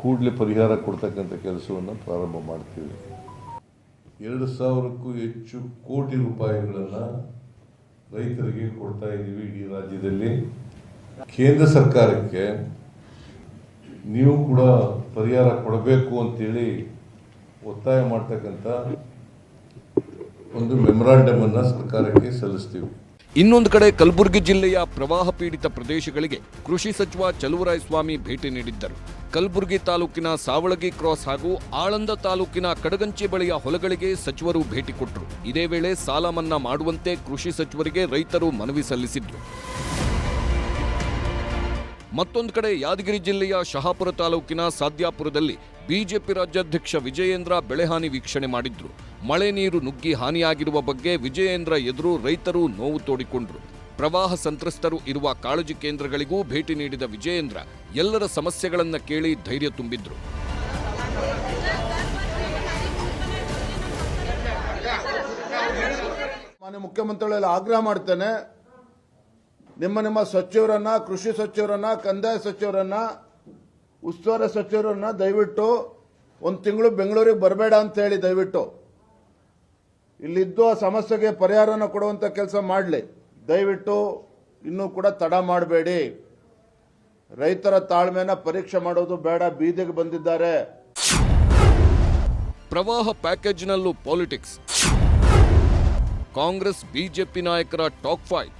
ಕೂಡಲೇ ಪರಿಹಾರ ಕೊಡ್ತಕ್ಕಂಥ ಕೆಲಸವನ್ನು ಪ್ರಾರಂಭ ಮಾಡ್ತೀವಿ. 2,000ಕ್ಕೂ ಹೆಚ್ಚು ಕೋಟಿ ರೂಪಾಯಿಗಳನ್ನು ರೈತರಿಗೆ ಕೊಡ್ತಾ ಇದ್ದೀವಿ ಇಡೀ ರಾಜ್ಯದಲ್ಲಿ. ಕೇಂದ್ರ ಸರ್ಕಾರಕ್ಕೆ ನೀವು ಕೂಡ ಪರಿಹಾರ ಕೊಡಬೇಕು ಅಂತೇಳಿ ಒತ್ತಾಯ ಮಾಡ್ತಕ್ಕಂಥ ಒಂದು ಮೆಮೊರಾಂಡಮ್ ಅನ್ನು ಸರ್ಕಾರಕ್ಕೆ ಸಲ್ಲಿಸ್ತೀವಿ. ಇನ್ನೊಂದು ಕಡೆ ಕಲಬುರಗಿ ಜಿಲ್ಲೆಯ ಪ್ರವಾಹ ಪೀಡಿತ ಪ್ರದೇಶಗಳಿಗೆ ಕೃಷಿ ಸಚಿವ ಚಲುವರಾಯಸ್ವಾಮಿ ಭೇಟಿ ನೀಡಿದ್ದರು. ಕಲಬುರಗಿ ತಾಲೂಕಿನ ಸಾವಳಗಿ ಕ್ರಾಸ್ ಹಾಗೂ ಆಳಂದ ತಾಲೂಕಿನ ಕಡಗಂಚಿ ಬಳಿಯ ಹೊಲಗಳಿಗೆ ಸಚಿವರು ಭೇಟಿ ಕೊಟ್ಟರು. ಇದೇ ವೇಳೆ ಸಾಲ ಮನ್ನಾ ಮಾಡುವಂತೆ ಕೃಷಿ ಸಚಿವರಿಗೆ ರೈತರು ಮನವಿ ಸಲ್ಲಿಸಿದ್ರು. ಮತ್ತೊಂದು ಕಡೆ ಯಾದಗಿರಿ ಜಿಲ್ಲೆಯ ಶಹಾಪುರ ತಾಲೂಕಿನ ಸಾದ್ಯಾಪುರದಲ್ಲಿ ಬಿಜೆಪಿ ರಾಜ್ಯಾಧ್ಯಕ್ಷ ವಿಜಯೇಂದ್ರ ಬೆಳೆಹಾನಿ ವೀಕ್ಷಣೆ ಮಾಡಿದ್ರು. ಮಳೆ ನೀರು ನುಗ್ಗಿ ಹಾನಿಯಾಗಿರುವ ಬಗ್ಗೆ ವಿಜಯೇಂದ್ರ ಎದುರು ರೈತರು ನೋವು ತೋಡಿಕೊಂಡ್ರು. ಪ್ರವಾಹ ಸಂತ್ರಸ್ತರು ಇರುವ ಕಾಳಜಿ ಕೇಂದ್ರಗಳಿಗೂ ಭೇಟಿ ನೀಡಿದ ವಿಜಯೇಂದ್ರ ಎಲ್ಲರ ಸಮಸ್ಯೆಗಳನ್ನು ಕೇಳಿ ಧೈರ್ಯ ತುಂಬಿದ್ರು. ಮಾನ್ಯ ಮುಖ್ಯಮಂತ್ರಿಗಳಲ್ಲಿ ಆಗ್ರಹ ಮಾಡ್ತೇನೆ, ನಿಮ್ಮ ಸಚಿವರನ್ನ, ಕೃಷಿ ಸಚಿವರನ್ನ, ಕಂದಾಯ ಸಚಿವರನ್ನ, ಉಸ್ತುವಾರಿ ಸಚಿವರನ್ನ ದಯವಿಟ್ಟು 1 ತಿಂಗಳು ಬೆಂಗಳೂರಿಗೆ ಬರಬೇಡ ಅಂತ ಹೇಳಿ ದಯವಿಟ್ಟು ಇಲ್ಲಿದ್ದು ಆ ಸಮಸ್ಯೆಗೆ ಪರಿಹಾರನ ಕೊಡುವಂತ ಕೆಲಸ ಮಾಡಲಿ. ದಯವಿಟ್ಟು ಇನ್ನೂ ಕೂಡ ತಡ ಮಾಡಬೇಡಿ. ರೈತರ ತಾಳ್ಮೆನ ಪರೀಕ್ಷೆ ಮಾಡೋದು ಬೇಡ. ಬೀದಿಗೆ ಬಂದಿದ್ದಾರೆ. ಪ್ರವಾಹ ಪ್ಯಾಕೇಜ್ನಲ್ಲೂ ಪಾಲಿಟಿಕ್ಸ್. ಕಾಂಗ್ರೆಸ್ ಬಿಜೆಪಿ ನಾಯಕರ ಟಾಕ್ ಫೈಟ್.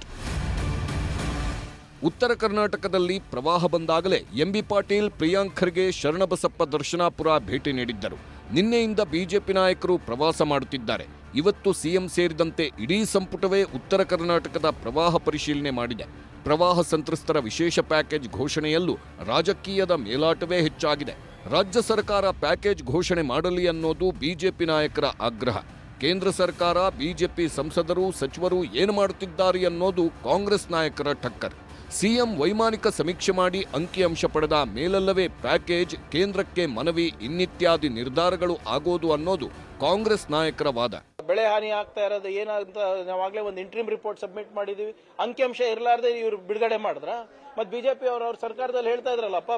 ಉತ್ತರ ಕರ್ನಾಟಕದಲ್ಲಿ ಪ್ರವಾಹ ಬಂದಾಗಲೇ ಎಂಬಿ ಪಾಟೀಲ್, ಪ್ರಿಯಾಂಕ್ ಖರ್ಗೆ, ಶರಣಬಸಪ್ಪ ದರ್ಶನಾಪುರ ಭೇಟಿ ನೀಡಿದ್ದರು. ನಿನ್ನೆಯಿಂದ ಬಿಜೆಪಿ ನಾಯಕರು ಪ್ರವಾಸ ಮಾಡುತ್ತಿದ್ದಾರೆ. ಇವತ್ತು ಸಿಎಂ ಸೇರಿದಂತೆ ಇಡೀ ಸಂಪುಟವೇ ಉತ್ತರ ಕರ್ನಾಟಕದ ಪ್ರವಾಹ ಪರಿಶೀಲನೆ ಮಾಡಿದೆ. ಪ್ರವಾಹ ಸಂತ್ರಸ್ತರ ವಿಶೇಷ ಪ್ಯಾಕೇಜ್ ಘೋಷಣೆಯಲ್ಲೂ ರಾಜಕೀಯದ ಮೇಲಾಟವೇ ಹೆಚ್ಚಾಗಿದೆ. ರಾಜ್ಯ ಸರ್ಕಾರ ಪ್ಯಾಕೇಜ್ ಘೋಷಣೆ ಮಾಡಲಿ ಅನ್ನೋದು ಬಿಜೆಪಿ ನಾಯಕರ ಆಗ್ರಹ. ಕೇಂದ್ರ ಸರ್ಕಾರ, ಬಿಜೆಪಿ ಸಂಸದರು, ಸಚಿವರು ಏನು ಮಾಡುತ್ತಿದ್ದಾರೆ ಅನ್ನೋದು ಕಾಂಗ್ರೆಸ್ ನಾಯಕರ ಟಕ್ಕರ್. ಸಿಎಂ ವೈಮಾನಿಕ ಸಮೀಕ್ಷೆ ಮಾಡಿ ಅಂಕಿಅಂಶ ಪಡೆದ ಮೇಲಲ್ಲವೇ ಪ್ಯಾಕೇಜ್, ಕೇಂದ್ರಕ್ಕೆ ಮನವಿ ಇನ್ನಿತ್ಯಾದಿ ನಿರ್ಧಾರಗಳು ಆಗೋದು ಅನ್ನೋದು ಕಾಂಗ್ರೆಸ್ ನಾಯಕರ ವಾದ. ಬೆಳೆ ಹಾನಿ ಆಗ್ತಾ ಇರೋದು ಏನಂತ ನಾವಾಗಲೇ ಒಂದು ಇಂಟ್ರಿಮ್ ರಿಪೋರ್ಟ್ ಸಬ್ಮಿಟ್ ಮಾಡಿದೀವಿ. ಅಂಕಿಅಂಶ ಇರಲಾರ್ದೆ ಇವರು ಬಿಡುಗಡೆ ಮಾಡಿದ್ರ? ಮತ್ತೆ ಬಿಜೆಪಿ ಅವ್ರ ಸರ್ಕಾರದಲ್ಲಿ ಹೇಳ್ತಾ ಇದ್ರಲ್ಲಪ್ಪ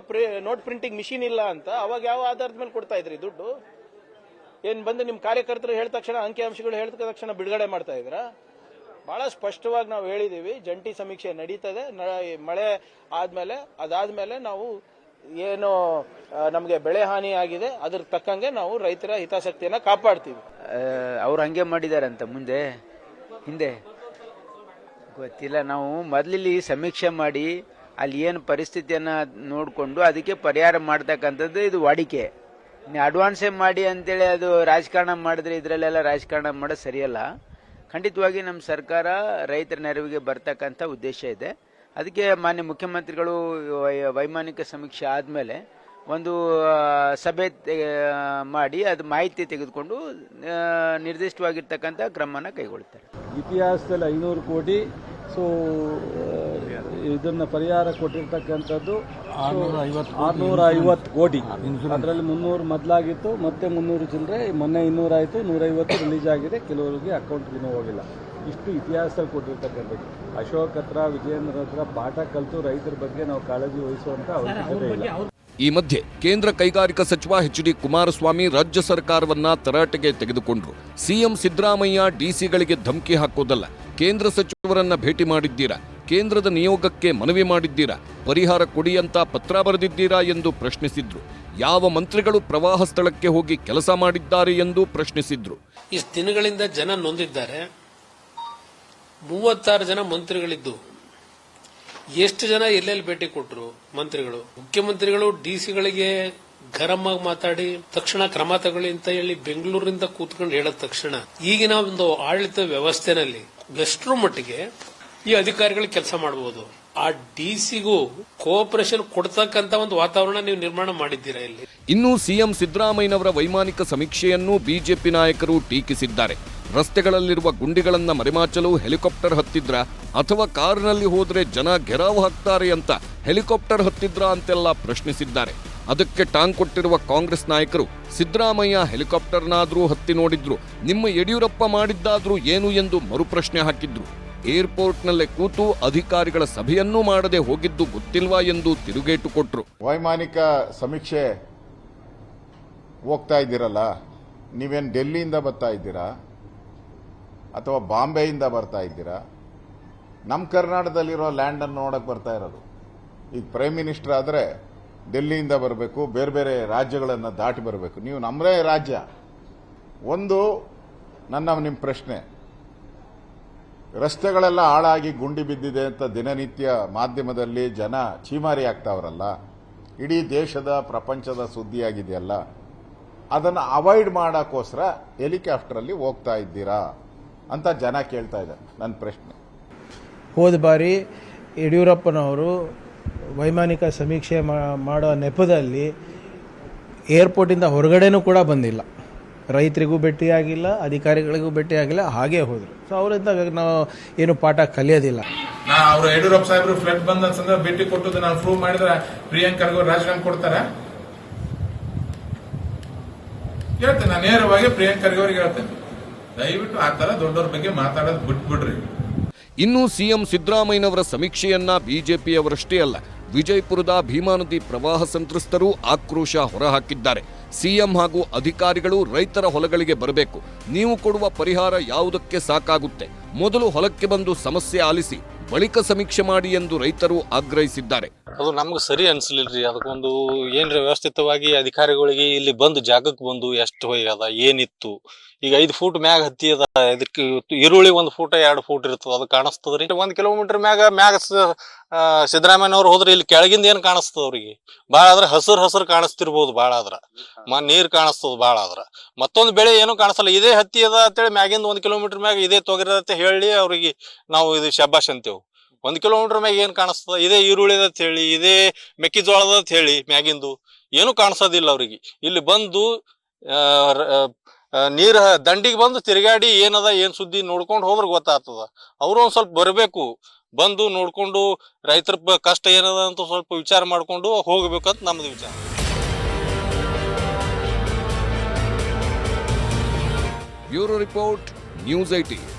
ನೋಟ್ ಪ್ರಿಂಟಿಂಗ್ ಮಿಷಿನ್ ಇಲ್ಲ ಅಂತ. ಅವಾಗ ಯಾವ ಆಧಾರದ ಮೇಲೆ ಕೊಡ್ತಾ ಇದ್ರಿ ದುಡ್ಡು? ಏನ್ ಬಂದು ನಿಮ್ ಕಾರ್ಯಕರ್ತರು ಹೇಳಿದ ತಕ್ಷಣ, ಅಂಕಿಅಂಶಗಳು ಹೇಳಿದ ತಕ್ಷಣ ಬಿಡುಗಡೆ ಮಾಡ್ತಾ ಇದ್ರ? ಬಹಳ ಸ್ಪಷ್ಟವಾಗಿ ನಾವು ಹೇಳಿದೀವಿ, ಜಂಟಿ ಸಮೀಕ್ಷೆ ನಡೀತದೆ. ಮಳೆ ಅದಾದ್ಮೇಲೆ ನಾವು ಏನು ನಮಗೆ ಬೆಳೆ ಹಾನಿ ಆಗಿದೆ ಅದ್ರ ತಕ್ಕಂಗೆ ನಾವು ರೈತರ ಹಿತಾಸಕ್ತಿಯನ್ನ ಕಾಪಾಡ್ತೀವಿ. ಅವ್ರು ಹಂಗೆ ಮಾಡಿದಾರಂತ ಹಿಂದೆ ಗೊತ್ತಿಲ್ಲ. ನಾವು ಮೊದಲಿಲ್ಲಿ ಸಮೀಕ್ಷೆ ಮಾಡಿ ಅಲ್ಲಿ ಏನು ಪರಿಸ್ಥಿತಿಯನ್ನು ನೋಡಿಕೊಂಡು ಅದಕ್ಕೆ ಪರಿಹಾರ ಮಾಡ್ತಕ್ಕಂಥದ್ದು ಇದು ವಾಡಿಕೆ. ಅಡ್ವಾನ್ಸೇ ಮಾಡಿ ಅಂತೇಳಿ ಅದು ರಾಜಕಾರಣ ಮಾಡಿದ್ರೆ ಇದರಲ್ಲೆಲ್ಲ ರಾಜಕಾರಣ ಮಾಡೋದು ಸರಿಯಲ್ಲ. ಖಂಡಿತವಾಗಿ ನಮ್ಮ ಸರ್ಕಾರ ರೈತರ ನೆರವಿಗೆ ಬರ್ತಕ್ಕಂಥ ಉದ್ದೇಶ ಇದೆ. ಅದಕ್ಕೆ ಮಾನ್ಯ ಮುಖ್ಯಮಂತ್ರಿಗಳು ವೈಮಾನಿಕ ಸಮೀಕ್ಷೆ ಆದಮೇಲೆ ಒಂದು ಸಭೆ ಮಾಡಿ ಅದು ಮಾಹಿತಿ ತೆಗೆದುಕೊಂಡು ನಿರ್ದಿಷ್ಟವಾಗಿರ್ತಕ್ಕಂಥ ಕ್ರಮನ ಕೈಗೊಳ್ತಾರೆ. ಇತಿಹಾಸದಲ್ಲಿ 500 ಕೋಟಿ ಇದನ್ನ ಪರಿಹಾರ ಕೊಟ್ಟಿರ್ತಕ್ಕಂಥದ್ದು 650 ಕೋಟಿ. ಅದರಲ್ಲಿ 300 ಮೊದಲಾಗಿತ್ತು, ಮತ್ತೆ 300 ಚಿಲ್ಲರೆ, ಮೊನ್ನೆ 200 ಆಯಿತು, 150 ರಿಲೀಸ್ ಆಗಿದೆ, ಕೆಲವರಿಗೆ ಅಕೌಂಟ್ಗೆ ಹೋಗಿಲ್ಲ. ಇಷ್ಟು ಇತಿಹಾಸದಲ್ಲಿ ಕೊಟ್ಟಿರ್ತಕ್ಕಂಥದ್ದು. ಅಶೋಕ್ ಹತ್ರ, ವಿಜಯೇಂದ್ರ ಹತ್ರ ಪಾಠ ಕಲಿತು ರೈತರ ಬಗ್ಗೆ ನಾವು ಕಾಳಜಿ ವಹಿಸುವಂತ ಅವಶ್ಯಕತೆ ಇಲ್ಲ. ಈ ಮಧ್ಯೆ ಕೇಂದ್ರ ಕೈಗಾರಿಕಾ ಸಚಿವ ಎಚ್.ಡಿ. ಕುಮಾರಸ್ವಾಮಿ ರಾಜ್ಯ ಸರ್ಕಾರವನ್ನ ತರಾಟೆಗೆ ತೆಗೆದುಕೊಂಡ್ರು. ಸಿಎಂ ಸಿದ್ದರಾಮಯ್ಯ ಡಿಸಿಗಳಿಗೆ ಧಮಕಿ ಹಾಕೋದಲ್ಲ, ಕೇಂದ್ರ ಸಚಿವರನ್ನ ಭೇಟಿ ಮಾಡಿದ್ದೀರಾ, ಕೇಂದ್ರದ ನಿಯೋಗಕ್ಕೆ ಮನವಿ ಮಾಡಿದ್ದೀರಾ, ಪರಿಹಾರ ಕೊಡಿ ಅಂತ ಪತ್ರ ಬರೆದಿದ್ದೀರಾ ಎಂದು ಪ್ರಶ್ನಿಸಿದ್ರು. ಯಾವ ಮಂತ್ರಿಗಳು ಪ್ರವಾಹ ಸ್ಥಳಕ್ಕೆ ಹೋಗಿ ಕೆಲಸ ಮಾಡಿದ್ದಾರೆ ಎಂದು ಪ್ರಶ್ನಿಸಿದ್ರು. ಇಷ್ಟು ದಿನಗಳಿಂದ ಜನ ನೊಂದಿದ್ದಾರೆ. 36 ಜನ ಮಂತ್ರಿಗಳಿದ್ದು ಎಷ್ಟು ಜನ ಎಲ್ಲೆಲ್ಲಿ ಭೇಟಿ ಕೊಟ್ಟರು ಮಂತ್ರಿಗಳು? ಮುಖ್ಯಮಂತ್ರಿಗಳು ಡಿಸಿಗಳಿಗೆ ಗರಂ ಆಗಿ ಮಾತಾಡಿ ತಕ್ಷಣ ಕ್ರಮ ತಗೊಳ್ಳಿ ಅಂತ ಹೇಳಿ ಬೆಂಗಳೂರಿನಿಂದ ಕೂತ್ಕೊಂಡು ಹೇಳಿದ ತಕ್ಷಣ ಈಗಿನ ಒಂದು ಆಡಳಿತ ವ್ಯವಸ್ಥೆನಲ್ಲಿ ಎಷ್ಟರ ಮಟ್ಟಿಗೆ ಈ ಅಧಿಕಾರಿಗಳು ಕೆಲಸ ಮಾಡಬಹುದು? ಆ ಡಿಸಿಗೂ ಕೋಆಪರೇಷನ್ ಕೊಡ್ತಕ್ಕಂತ ಒಂದು ವಾತಾವರಣ ನೀವು ನಿರ್ಮಾಣ ಮಾಡಿದ್ದೀರಾ ಇಲ್ಲಿ? ಇನ್ನು ಸಿಎಂ ಸಿದ್ದರಾಮಯ್ಯನವರ ವೈಮಾನಿಕ ಸಮೀಕ್ಷೆಯನ್ನು ಬಿಜೆಪಿ ನಾಯಕರು ಟೀಕಿಸಿದ್ದಾರೆ. ರಸ್ತೆಗಳಲ್ಲಿರುವ ಗುಂಡಿಗಳನ್ನ ಮರೆಮಾಚಲು ಹೆಲಿಕಾಪ್ಟರ್ ಹತ್ತಿದ್ರ ಅಥವಾ ಕಾರಿನಲ್ಲಿ ಹೋದ್ರೆ ಜನ ಘೆರಾವ್ ಹಾಕ್ತಾರೆ ಅಂತ ಹೆಲಿಕಾಪ್ಟರ್ ಹತ್ತಿದ್ರ ಅಂತೆಲ್ಲ ಪ್ರಶ್ನಿಸಿದ್ದಾರೆ. ಅದಕ್ಕೆ ಟಾಂಗ್ ಕೊಟ್ಟಿರುವ ಕಾಂಗ್ರೆಸ್ ನಾಯಕರು ಸಿದ್ದರಾಮಯ್ಯ ಹೆಲಿಕಾಪ್ಟರ್ನಾದ್ರೂ ಹತ್ತಿ ನೋಡಿದ್ರು, ನಿಮ್ಮ ಯಡಿಯೂರಪ್ಪ ಮಾಡಿದ್ದಾದ್ರೂ ಏನು ಎಂದು ಮರುಪ್ರಶ್ನೆ ಹಾಕಿದ್ರು. ಏರ್ಪೋರ್ಟ್ನಲ್ಲೇ ಕೂತು ಅಧಿಕಾರಿಗಳ ಸಭೆಯನ್ನೂ ಮಾಡದೆ ಹೋಗಿದ್ದು ಗೊತ್ತಿಲ್ವಾ ಎಂದು ತಿರುಗೇಟು ಕೊಟ್ರು. ವೈಮಾನಿಕ ಸಮೀಕ್ಷೆ ಹೋಗ್ತಾ ಇದ್ದೀರಲ್ಲ, ನೀವೇನು ಡೆಲ್ಲಿಯಿಂದ ಬರ್ತಾ ಇದ್ದೀರಾ ಅಥವಾ ಬಾಂಬೆಯಿಂದ ಬರ್ತಾ ಇದ್ದೀರಾ? ನಮ್ಮ ಕರ್ನಾಟಕದಲ್ಲಿರೋ ಲ್ಯಾಂಡನ್ನು ನೋಡಕ್ಕೆ ಬರ್ತಾ ಇರೋದು. ಈಗ ಪ್ರೈಮ್ ಮಿನಿಸ್ಟರ್ ಆದರೆ ಡೆಲ್ಲಿಯಿಂದ ಬರಬೇಕು, ಬೇರೆ ಬೇರೆ ರಾಜ್ಯಗಳನ್ನು ದಾಟಿ ಬರಬೇಕು. ನೀವು ನಮ್ಮದೇ ರಾಜ್ಯ. ಒಂದು ನಿಮ್ಮ ಪ್ರಶ್ನೆ, ರಸ್ತೆಗಳೆಲ್ಲ ಹಾಳಾಗಿ ಗುಂಡಿ ಬಿದ್ದಿದೆ ಅಂತ ದಿನನಿತ್ಯ ಮಾಧ್ಯಮದಲ್ಲಿ ಜನ ಚೀಮಾರಿ ಆಗ್ತಾವ್ರಲ್ಲ, ಇಡೀ ದೇಶದ ಪ್ರಪಂಚದ ಸುದ್ದಿಯಾಗಿದೆಯಲ್ಲ, ಅದನ್ನು ಅವಾಯ್ಡ್ ಮಾಡೋಕ್ಕೋಸ್ಕರ ಹೆಲಿಕಾಪ್ಟರಲ್ಲಿ ಹೋಗ್ತಾ ಇದ್ದೀರಾ ಅಂತ ಜನ ಕೇಳ್ತಾ ಇದ್ದಾರೆ. ನನ್ನ ಪ್ರಶ್ನೆ, ಹೋದ ಬಾರಿ ಯಡಿಯೂರಪ್ಪನವರು ವೈಮಾನಿಕ ಸಮೀಕ್ಷೆ ಮಾಡೋ ನೆಪದಲ್ಲಿ ಏರ್ಪೋರ್ಟಿಂದ ಹೊರಗಡೆನೂ ಕೂಡ ಬಂದಿಲ್ಲ, ರೈತರಿಗೂ ಭೇಟಿಯಾಗಿಲ್ಲ, ಅಧಿಕಾರಿಗಳಿಗೂ ಭೇಟಿಯಾಗಿಲ್ಲ, ಹಾಗೇ ಹೋದರು. ಸೊ ಅವರಿಂದ ನಾವು ಏನು ಪಾಠ ಕಲಿಯೋದಿಲ್ಲ. ಅವರು ಯಡಿಯೂರಪ್ಪ ಸಾಹೇಬರು ಫ್ಲಡ್ ಬಂದ ಸಂದರ್ಭ ಭೇಟಿ ಕೊಟ್ಟು ನಾನು ಪ್ರೂವ್ ಮಾಡಿದ್ರೆ ಪ್ರಿಯಾಂಕರ್ಗೂ ರಾಜೀನಾಮೆ ಕೊಡ್ತಾರ? ಹೇಳ್ತೇನೆ, ನಾನು ನೇರವಾಗಿ ಪ್ರಿಯಾಂಕರ್ಗೆ ಅವ್ರಿಗೆ ಹೇಳ್ತೇನೆ, ದಯವಿಟ್ಟು ಆ ತರ ದೊಡ್ಡವ್ರ ಬಗ್ಗೆ ಮಾತಾಡೋದು ಬಿಟ್ಬಿಡ್ರಿ. ಇನ್ನು ಸಿಎಂ ಸಿದ್ದರಾಮಯ್ಯನವರ ಸಮೀಕ್ಷೆಯನ್ನ ಬಿಜೆಪಿಯವರಷ್ಟೇ ಅಲ್ಲ, ವಿಜಯಪುರದ ಭೀಮಾ ನದಿ ಪ್ರವಾಹ ಸಂತ್ರಸ್ತರು ಆಕ್ರೋಶ ಹೊರಹಾಕಿದ್ದಾರೆ. ಸಿಎಂ ಹಾಗೂ ಅಧಿಕಾರಿಗಳು ರೈತರ ಹೊಲಗಳಿಗೆ ಬರಬೇಕು, ನೀವು ಕೊಡುವ ಪರಿಹಾರ ಯಾವುದಕ್ಕೆ ಸಾಕಾಗುತ್ತೆ, ಮೊದಲು ಹೊಲಕ್ಕೆ ಬಂದು ಸಮಸ್ಯೆ ಆಲಿಸಿ ಬಳಿಕ ಸಮೀಕ್ಷೆ ಮಾಡಿ ಎಂದು ರೈತರು ಆಗ್ರಹಿಸಿದ್ದಾರೆ. ಅದು ನಮ್ಗೆ ಸರಿ ಅನ್ಸಲಿಲ್ರಿ. ಅದಕ್ಕೊಂದು ಏನ್ರ ವ್ಯವಸ್ಥಿತವಾಗಿ ಅಧಿಕಾರಿಗಳಿಗೆ ಇಲ್ಲಿ ಬಂದು ಜಾಗಕ್ಕೆ ಬಂದು ಎಷ್ಟು ಹೋಗ್ಯದ ಏನಿತ್ತು, ಈಗ 5 ಫೂಟ್ ಮ್ಯಾಗ ಹತ್ತಿ ಅದ, ಇದಕ್ಕೆ ಈರುಳ್ಳಿ 1 ಫೂಟ್ 2 ಫೂಟ್ ಇರ್ತದ, ಅದು ಕಾಣಿಸ್ತದ್ರಿ. 1 ಕಿಲೋಮೀಟರ್ ಮ್ಯಾಗ ಸಿದ್ದರಾಮಯ್ಯನವ್ರು ಹೋದ್ರೆ ಇಲ್ಲಿ ಕೆಳಗಿಂದ ಏನ್ ಕಾಣಿಸ್ತದ ಅವ್ರಿಗೆ? ಬಾಳ ಆದ್ರ ಹಸಿರು ಕಾಣಿಸ್ತಿರ್ಬೋದು, ಬಾಳ ಆದ್ರ ನೀರ್ ಕಾಣಿಸ್ತದ, ಬಾಳ ಆದ್ರ ಮತ್ತೊಂದು ಬೆಳೆ ಏನು ಕಾಣಿಸಲ್ಲ. ಇದೇ ಹತ್ತಿ ಅದ ಅಂತೇಳಿ ಮ್ಯಾಗಿಂದ 1 ಕಿಲೋಮೀಟರ್ ಮ್ಯಾಗ ಇದೇ ತೊಗರಿದ ಹೇಳಿ ಅವ್ರಿಗೆ ನಾವು ಇದು ಶಬ್ಬಾಷ್ ಅಂತೇವು. 1 ಕಿಲೋಮೀಟರ್ ಮ್ಯಾಗ ಏನ್ ಕಾಣಿಸ್ತದ? ಇದೇ ಈರುಳ್ಳಿದ ಹೇಳಿ, ಇದೇ ಮೆಕ್ಕೆಜೋಳದ ಹೇಳಿ, ಮ್ಯಾಗಿಂದು ಏನು ಕಾಣಿಸೋದಿಲ್ಲ ಅವ್ರಿಗೆ. ಇಲ್ಲಿ ಬಂದು ನೀರ್ ದಂಡಿಗೆ ಬಂದು ತಿರುಗಾಡಿ ಏನದ ಏನ್ ಸುದ್ದಿ ನೋಡ್ಕೊಂಡು ಹೋದ್ರೆ ಗೊತ್ತಾಗ್ತದ. ಅವರು ಒಂದ್ ಸ್ವಲ್ಪ ಬರಬೇಕು, ಬಂದು ನೋಡ್ಕೊಂಡು ರೈತರ ಕಷ್ಟ ಏನದ ಅಂತ ಸ್ವಲ್ಪ ವಿಚಾರ ಮಾಡ್ಕೊಂಡು ಹೋಗ್ಬೇಕಂತ ನಮ್ದು ವಿಚಾರ. Bureau report, news 18.